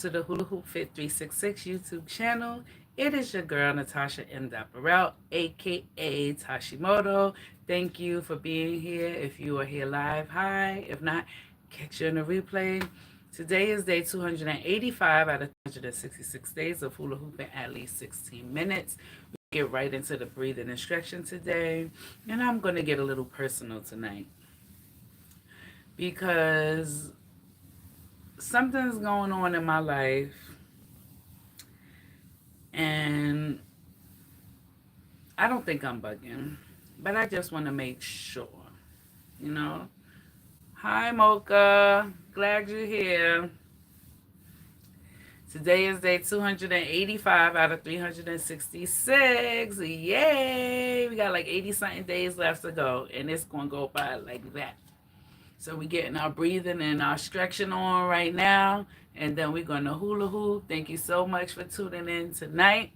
to the Hula Hoop Fit 366 YouTube channel. It is your girl, Natasha M. Dapparel, aka Tashii Moto. Thank you for being here. If you are here live, hi. If not, catch you in the replay. Today is day 285 out of 366 days of hula hooping at least 16 minutes. We get right into the breathing instruction today. And I'm going to get a little personal tonight because something's going on in my life, and I don't think I'm bugging, but I just want to make sure, you know. Hi, Mocha. Glad you're here. Today is day 285 out of 366. Yay! We got like 80 something days left to go, and it's going to go by like that. So we're getting our breathing and our stretching on right now, and then we're going to hula hoop. Thank you so much for tuning in tonight.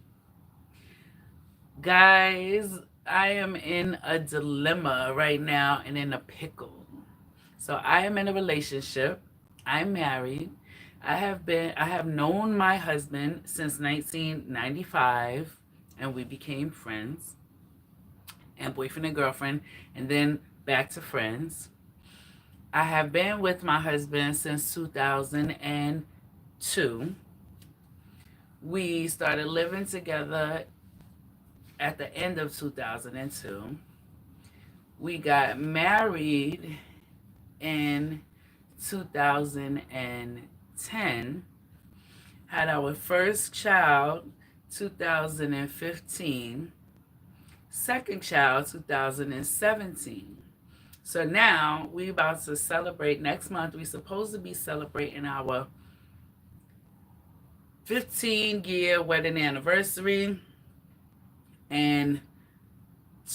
Guys, I am in a dilemma right now and in a pickle. So I am in a relationship. I'm married. I have known my husband since 1995, and we became friends and boyfriend and girlfriend, and then back to friends. I have been with my husband since 2002. We started living together at the end of 2002. We got married in 2010. Had our first child 2015. Second child 2017. So now we about to celebrate next month. We're supposed to be celebrating our 15-year wedding anniversary. And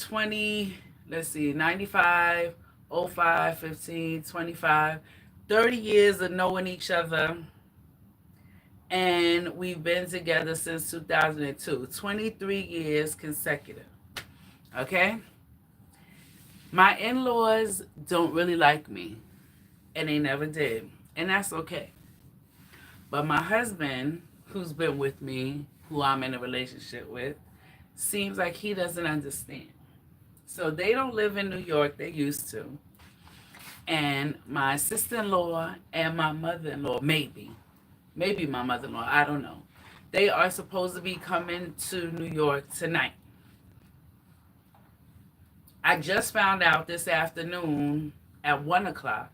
95, 05, 15, 25, 30 years of knowing each other. And we've been together since 2002, 23 years consecutive. Okay? My in-laws don't really like me, and they never did, and that's okay. But my husband, who's been with me, who I'm in a relationship with, seems like he doesn't understand. So they don't live in New York, they used to. And my sister-in-law and my mother-in-law, maybe my mother-in-law, I don't know. They are supposed to be coming to New York tonight. I just found out this afternoon at 1 o'clock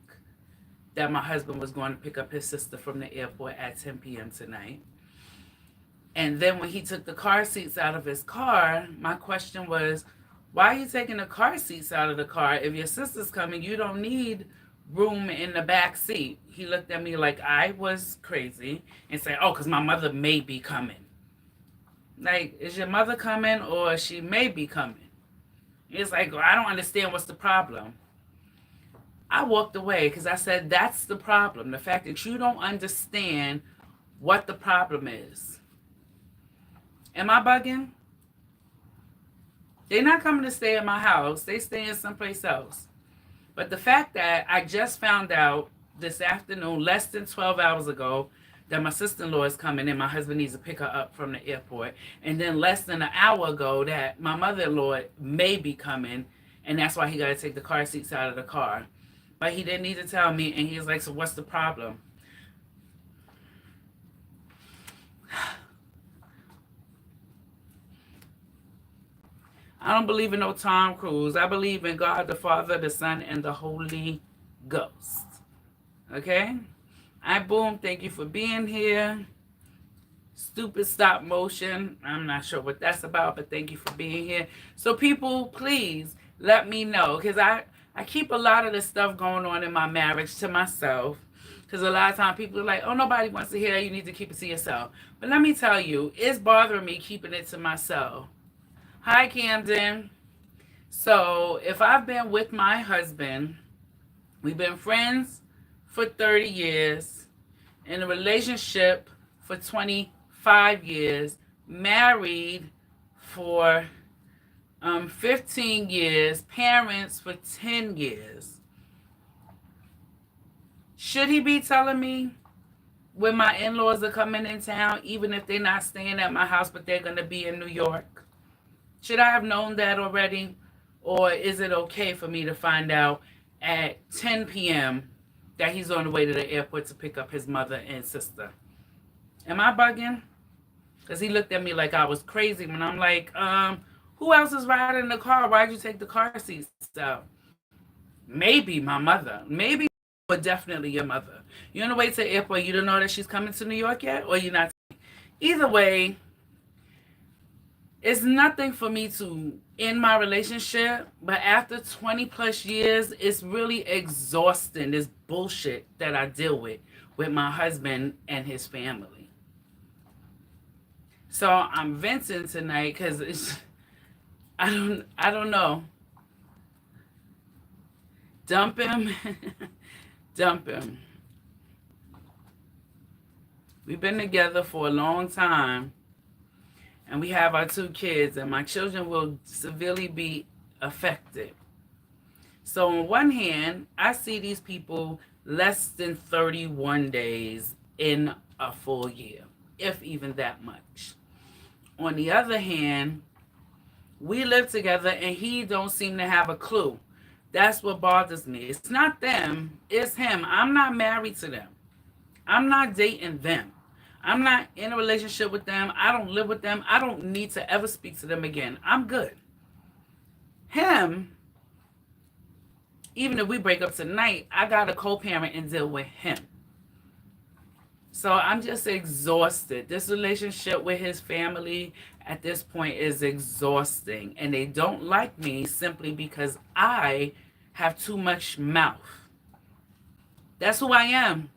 that my husband was going to pick up his sister from the airport at 10 p.m. tonight. And then when he took the car seats out of his car, my question was, why are you taking the car seats out of the car? If your sister's coming, you don't need room in the back seat. He looked at me like I was crazy and said, oh, because my mother may be coming. Like, is your mother coming or she may be coming? It's like, well, I don't understand what's the problem. I walked away because I said, that's the problem. The fact that you don't understand what the problem is. Am I bugging? They're not coming to stay at my house. They staying someplace else. But the fact that I just found out this afternoon, less than 12 hours ago, that my sister-in-law is coming and my husband needs to pick her up from the airport. And then less than an hour ago that my mother-in-law may be coming, and that's why he got to take the car seats out of the car. But he didn't need to tell me, and he was like, so what's the problem? I don't believe in no Tom Cruise. I believe in God, the Father, the Son, and the Holy Ghost. Okay? Boom, thank you for being here. Stupid stop motion. I'm not sure what that's about, but thank you for being here. So people, please let me know, because I keep a lot of the stuff going on in my marriage to myself, because a lot of times people are like, oh, nobody wants to hear, you need to keep it to yourself. But let me tell you, it's bothering me keeping it to myself. Hi, Camden. So if I've been with my husband, we've been friends for 30 years, in a relationship for 25 years, married for 15 years, parents for 10 years. Should he be telling me when my in-laws are coming in town, even if they're not staying at my house, but they're going to be in New York? Should I have known that already? Or is it okay for me to find out at 10 p.m. that he's on the way to the airport to pick up his mother and sister? Am I bugging? Because he looked at me like I was crazy when I'm like, who else is riding in the car? Why'd you take the car seats out? Maybe my mother. Maybe, or definitely your mother. You're on the way to the airport. You don't know that she's coming to New York yet? Or you're not? Either way, it's nothing for me to end my relationship. But after 20 plus years, it's really exhausting, this bullshit that I deal with my husband and his family. So I'm venting tonight because it's, I don't know. Dump him. Dump him. We've been together for a long time, and we have our 2 kids, and my children will severely be affected. So on one hand, I see these people less than 31 days in a full year, if even that much. On the other hand, we live together and he don't seem to have a clue. That's what bothers me. It's not them, it's him. I'm not married to them. I'm not dating them. I'm not in a relationship with them. I don't live with them. I don't need to ever speak to them again. I'm good. Him, even if we break up tonight, I got to co-parent and deal with him. So I'm just exhausted. This relationship with his family at this point is exhausting. And they don't like me simply because I have too much mouth. That's who I am.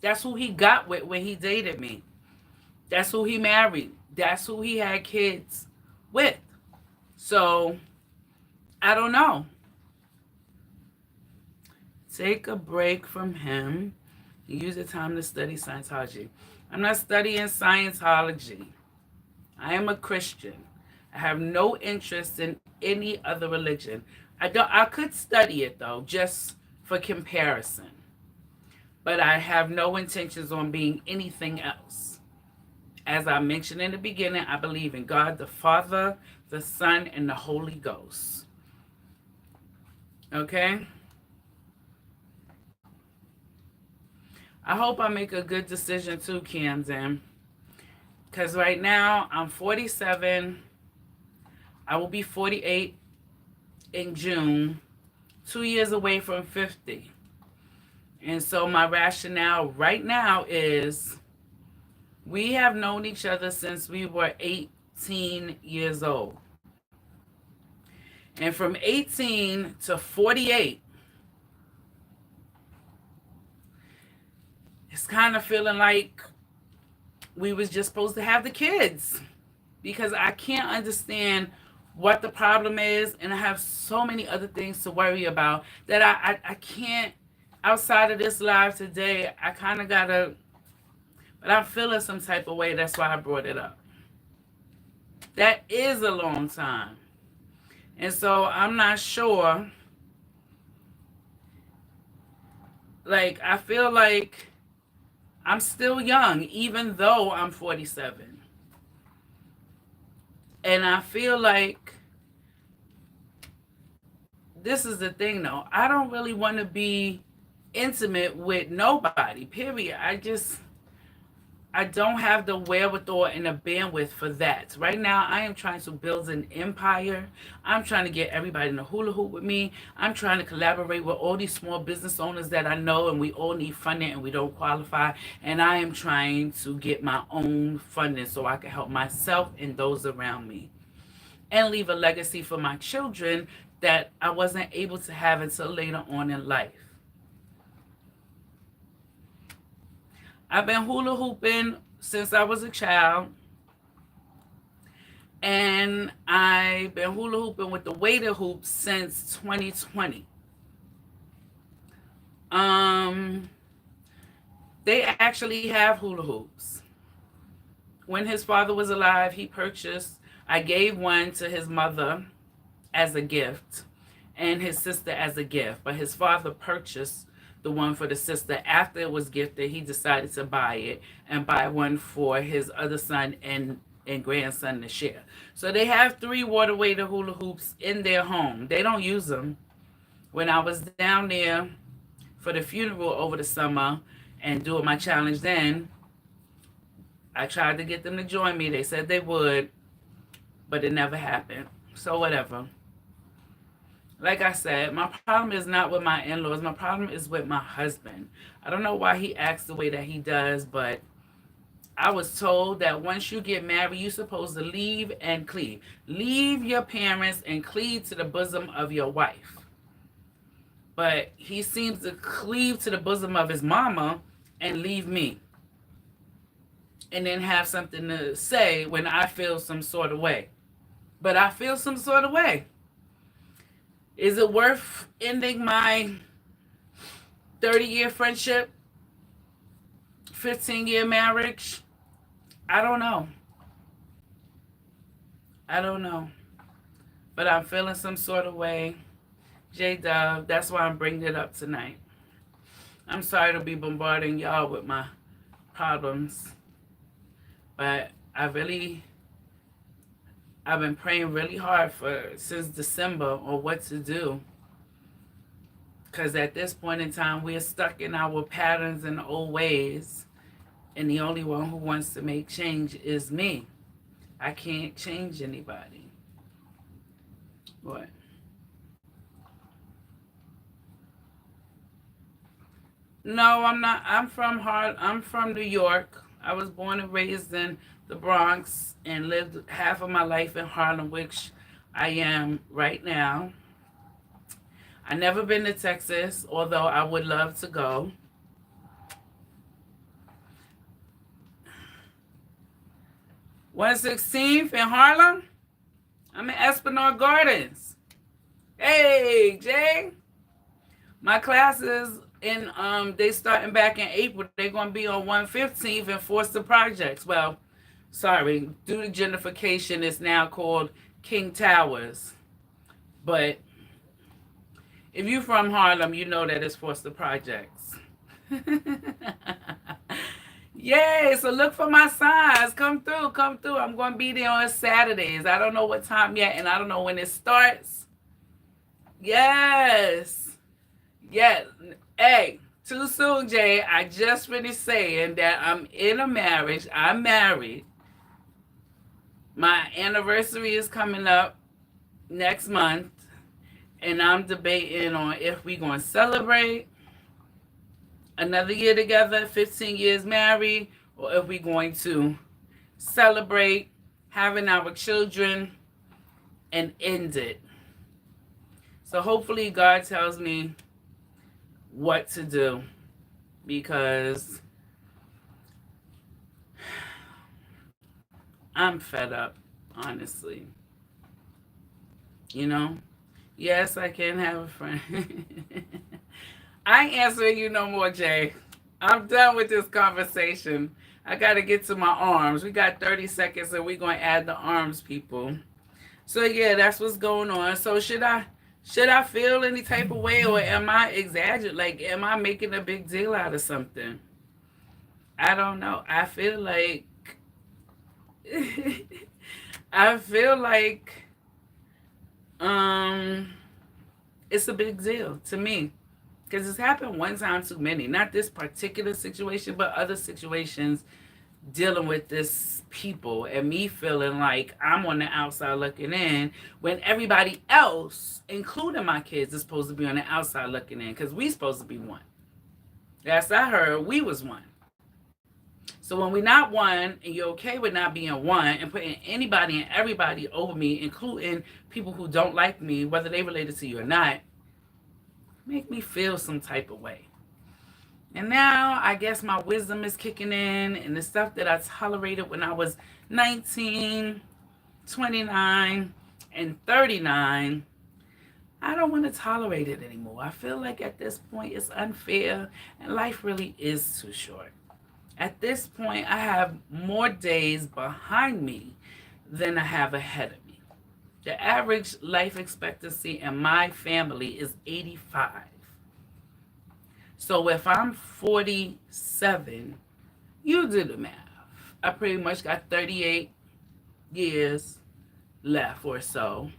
That's who he got with when he dated me. That's who he married. That's who he had kids with. So, I don't know. Take a break from him. Use the time to study Scientology. I'm not studying Scientology. I am a Christian. I have no interest in any other religion. I could study it though, just for comparison. But I have no intentions on being anything else. As I mentioned in the beginning, I believe in God the Father, the Son, and the Holy Ghost. Okay? I hope I make a good decision too, Camden. Because right now, I'm 47. I will be 48 in June. 2 years away from 50. And so my rationale right now is we have known each other since we were 18 years old. And from 18 to 48, it's kind of feeling like we was just supposed to have the kids, because I can't understand what the problem is, and I have so many other things to worry about that I can't, outside of this live today, I kind of gotta, but I'm feeling some type of way. That's why I brought it up. That is a long time. And so I'm not sure. Like, I feel like I'm still young, even though I'm 47. And I feel like this is the thing, though. I don't really want to be intimate with nobody, period. I don't have the wherewithal and the bandwidth for that. Right now, I am trying to build an empire. I'm trying to get everybody in the hula hoop with me. I'm trying to collaborate with all these small business owners that I know, and we all need funding and we don't qualify. And I am trying to get my own funding so I can help myself and those around me, and leave a legacy for my children that I wasn't able to have until later on in life. I've been hula hooping since I was a child. And I've been hula hooping with the weighted hoop since 2020. They actually have hula hoops. When his father was alive, he purchased, I gave one to his mother as a gift and his sister as a gift. But his father purchased the one for the sister. After it was gifted, he decided to buy it and buy one for his other son and grandson to share. So they have 3 water weighted hula hoops in their home. They don't use them. When I was down there for the funeral over the summer and doing my challenge then, I tried to get them to join me. They said they would, but it never happened. So whatever. Like I said, my problem is not with my in-laws. My problem is with my husband. I don't know why he acts the way that he does, but I was told that once you get married, you're supposed to leave and cleave. Leave your parents and cleave to the bosom of your wife. But he seems to cleave to the bosom of his mama and leave me. And then have something to say when I feel some sort of way. But I feel some sort of way. Is it worth ending my 30-year friendship? 15-year marriage? I don't know. I don't know. But I'm feeling some sort of way. J-Dub, that's why I'm bringing it up tonight. I'm sorry to be bombarding y'all with my problems. But I've been praying really hard since December on what to do. Because at this point in time, we're stuck in our patterns and old ways. And the only one who wants to make change is me. I can't change anybody. What? No, I'm not. I'm from New York. I was born and raised in the Bronx and lived half of my life in Harlem, which I am right now. I've never been to Texas, although I would love to go. 116th in Harlem? I'm in Esplanade Gardens. Hey, Jay. My classes they starting back in April. They're gonna be on 115th and Forster Projects. Well, sorry, due to gentrification, it's now called King Towers. But if you're from Harlem, you know that it's Forster Projects. Yay, so look for my signs. Come through. I'm going to be there on Saturdays. I don't know what time yet, and I don't know when it starts. Yes. Hey, too soon, Jay. I just finished saying that I'm in a marriage. I'm married. My anniversary is coming up next month, and I'm debating on if we're going to celebrate another year together, 15 years married, or if we're going to celebrate having our children and end it. So hopefully God tells me what to do, because I'm fed up, honestly. You know? Yes, I can have a friend. I ain't answering you no more, Jay. I'm done with this conversation. I got to get to my arms. We got 30 seconds and we're going to add the arms, people. So, yeah, that's what's going on. So, should I feel any type of way, or am I exaggerating? Like, am I making a big deal out of something? I don't know. I feel like it's a big deal to me, because it's happened one time too many. Not this particular situation, but other situations dealing with this people and me feeling like I'm on the outside looking in when everybody else, including my kids, is supposed to be on the outside looking in, because we supposed to be one. Last I heard, we was one. So when we're not one, and you're okay with not being one and putting anybody and everybody over me, including people who don't like me, whether they related to you or not, make me feel some type of way. And now I guess my wisdom is kicking in, and the stuff that I tolerated when I was 19, 29, and 39, I don't want to tolerate it anymore. I feel like at this point it's unfair, and life really is too short. At this point, I have more days behind me than I have ahead of me. The average life expectancy in my family is 85. So if I'm 47, you do the math. I pretty much got 38 years left or so,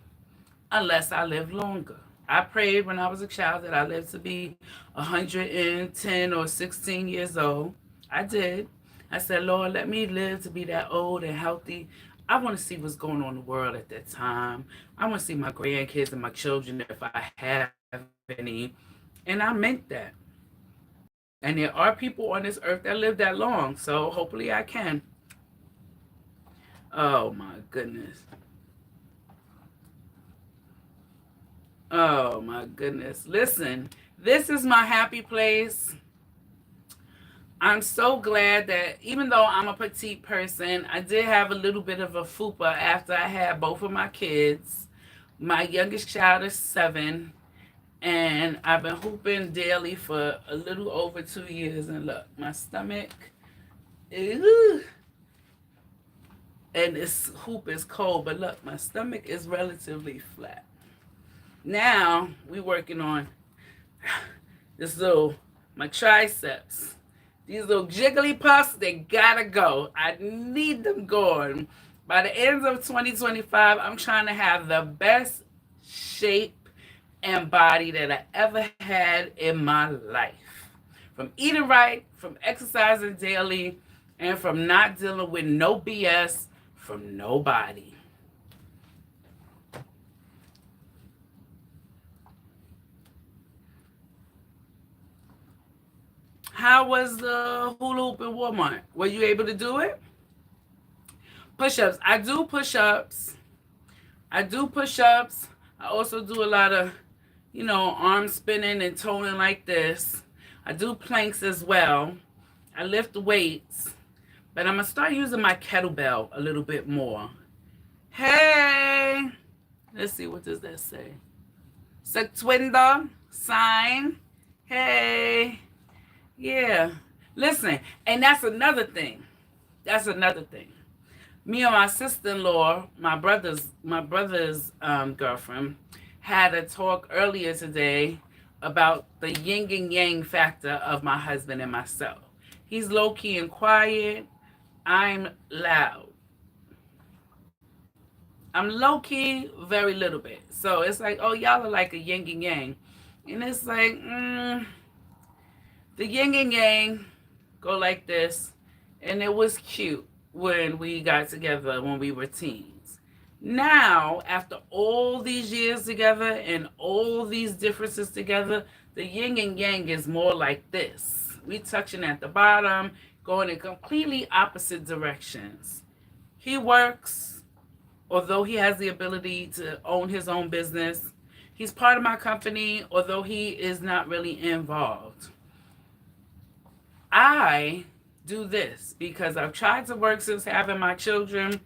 unless I live longer. I prayed when I was a child that I lived to be 110 or 16 years old. I did. I said, Lord, let me live to be that old and healthy. I want to see what's going on in the world at that time. I want to see my grandkids and my children if I have any. And I meant that. And there are people on this earth that live that long. So hopefully I can. Oh my goodness. Oh my goodness. Listen, this is my happy place. I'm so glad that even though I'm a petite person, I did have a little bit of a fupa after I had both of my kids. My youngest child is 7, and I've been hooping daily for a little over 2 years. And look, my stomach, ew, and this hoop is cold, but look, my stomach is relatively flat. Now we working on this little, my triceps. These little jiggly puffs, they gotta go. I need them gone. By the end of 2025, I'm trying to have the best shape and body that I ever had in my life. From eating right, from exercising daily, and from not dealing with no BS from nobody. How was the hula hoop in Walmart? Were you able to do it? Push-ups. I do push-ups. I also do a lot of, arm spinning and toning like this. I do planks as well. I lift weights. But I'm going to start using my kettlebell a little bit more. Hey! Let's see, what does that say? Sequinda sign. Hey! Yeah. Listen, and that's another thing. Me and my sister-in-law, my brother's girlfriend, had a talk earlier today about the yin and yang factor of my husband and myself. He's low-key and quiet. I'm loud. I'm low-key very little bit. So it's like, oh, y'all are like a yin and yang. And it's like, the yin and yang go like this. And it was cute when we got together when we were teens. Now, after all these years together and all these differences together, the yin and yang is more like this. We touching at the bottom, going in completely opposite directions. He works, although he has the ability to own his own business. He's part of my company, although he is not really involved. I do this because I've tried to work since having my children,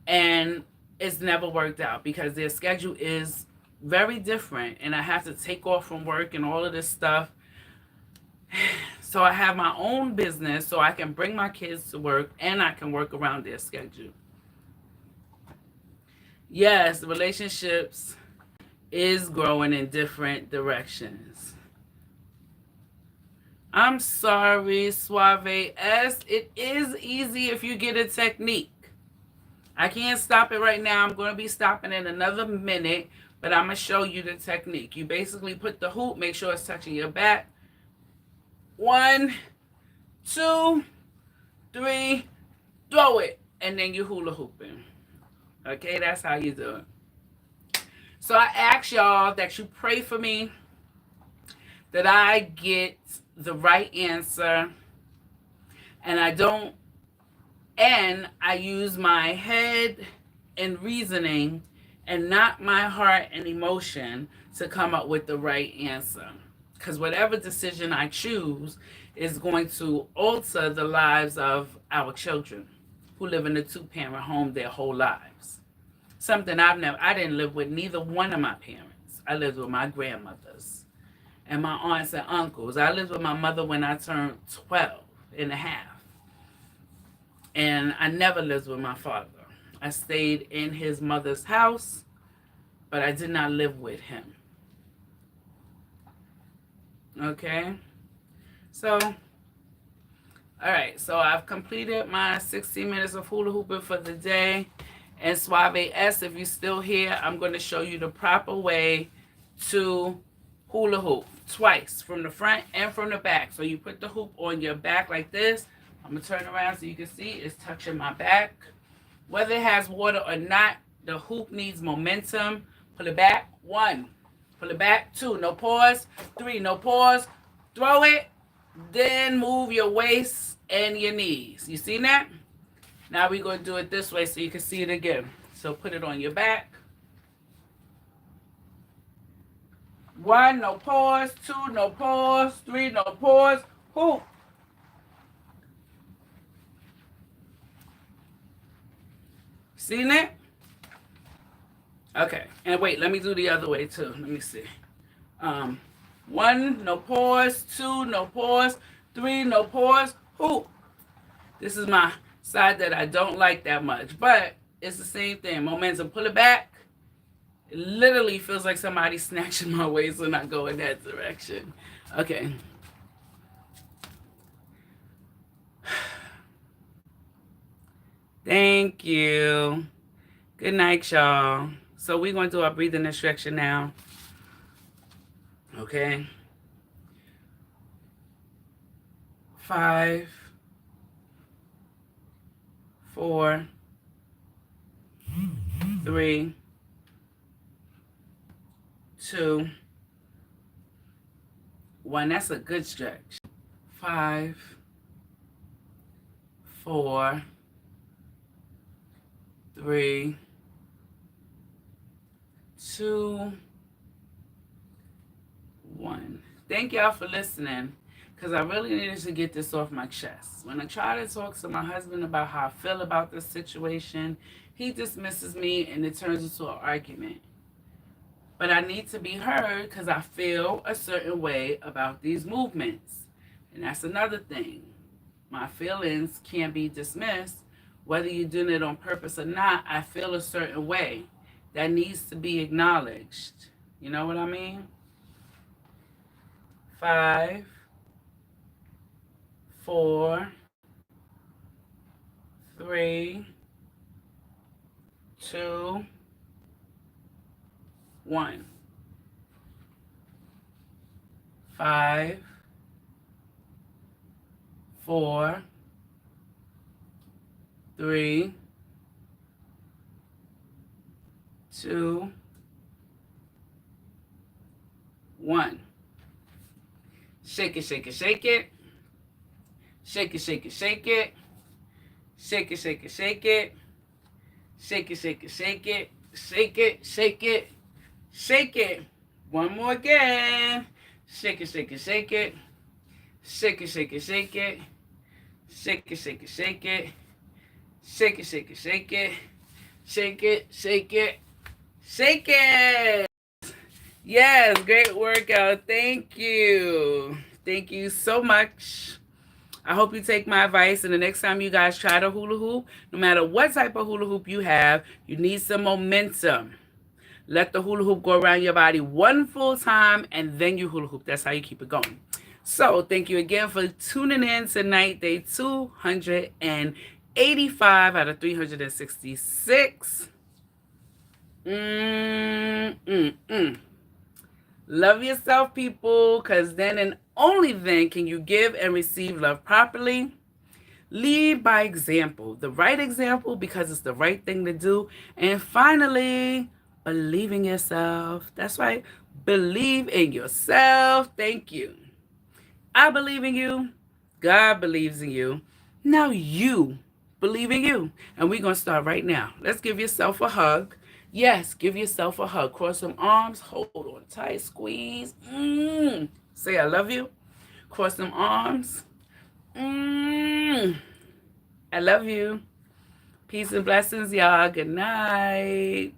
and it's never worked out because their schedule is very different, and I have to take off from work and all of this stuff. So I have my own business so I can bring my kids to work and I can work around their schedule. Yes, relationships is growing in different directions. I'm sorry, Suave S. It is easy if you get a technique. I can't stop it right now. I'm going to be stopping in another minute, but I'm going to show you the technique. You basically put the hoop, make sure it's touching your back. 1, 2, 3, throw it, and then you hula hooping. Okay, that's how you do it. So I ask y'all that you pray for me, that I get the right answer, and I use my head and reasoning and not my heart and emotion to come up with the right answer. Because whatever decision I choose is going to alter the lives of our children who live in a 2-parent home their whole lives. Something I didn't live with neither one of my parents. I lived with my grandmothers and my aunts and uncles. I lived with my mother when I turned 12 and a half. And I never lived with my father. I stayed in his mother's house, but I did not live with him. Okay? So, all right. So I've completed my 16 minutes of hula hooping for the day. And Suave S, if you're still here, I'm going to show you the proper way to hula hoop twice, from the front and from the back. So you put the hoop on your back like this. I'm going to turn around so you can see it's touching my back. Whether it has water or not, the hoop needs momentum. Pull it back. 1. Pull it back. 2. No pause. 3. No pause. Throw it. Then move your waist and your knees. You see that? Now we're going to do it this way so you can see it again. So put it on your back. 1. No pause. 2. No pause. 3. No pause. Hoop. Seen it? Okay. And wait, let me do the other way too. Let me see. 1, no pause. 2, no pause. 3, no pause. Hoop. This is my side that I don't like that much, but it's the same thing. Momentum. Pull it back. It literally feels like somebody snatching my waist when I go in that direction. Okay. Thank you. Good night, y'all. So we're going to do our breathing instruction now. Okay. 5, 4, 3, 2, 1. That's a good stretch. 5, 4, 3, 2, 1. Thank y'all for listening, because I really needed to get this off my chest. When I try to talk to my husband about how I feel about this situation, he dismisses me and it turns into an argument. But I need to be heard because I feel a certain way about these movements. And that's another thing. My feelings can't be dismissed. Whether you're doing it on purpose or not, I feel a certain way that needs to be acknowledged. You know what I mean? 5, 4, 3, 2, 1. 5, 4, 3, 2, 1. Shake it, shake it, shake it. Shake it, shake it, shake it. Shake it, shake it, shake it. Shake it, shake it, shake it. Shake it, shake it, shake it. One more again. Shake it, shake it, shake it. Shake it, shake it, shake it. Shake it, shake it, shake it. Shake it, shake it, shake it. Shake it, shake it, shake it. Yes, great workout. Thank you. Thank you so much. I hope you take my advice, and the next time you guys try to hula hoop, no matter what type of hula hoop you have, you need some momentum. Let the hula hoop go around your body one full time, and then you hula hoop. That's how you keep it going. So thank you again for tuning in tonight, day 285 out of 366. Love yourself, people, because then and only then can you give and receive love properly. Lead by example, the right example, because it's the right thing to do. And finally, believe in yourself. That's right. Believe in yourself. Thank you. I believe in you. God believes in you. Now you believe in you. And we're going to start right now. Let's give yourself a hug. Yes, give yourself a hug. Cross some arms. Hold on tight. Squeeze. Say I love you. Cross some arms. I love you. Peace and blessings, y'all. Good night.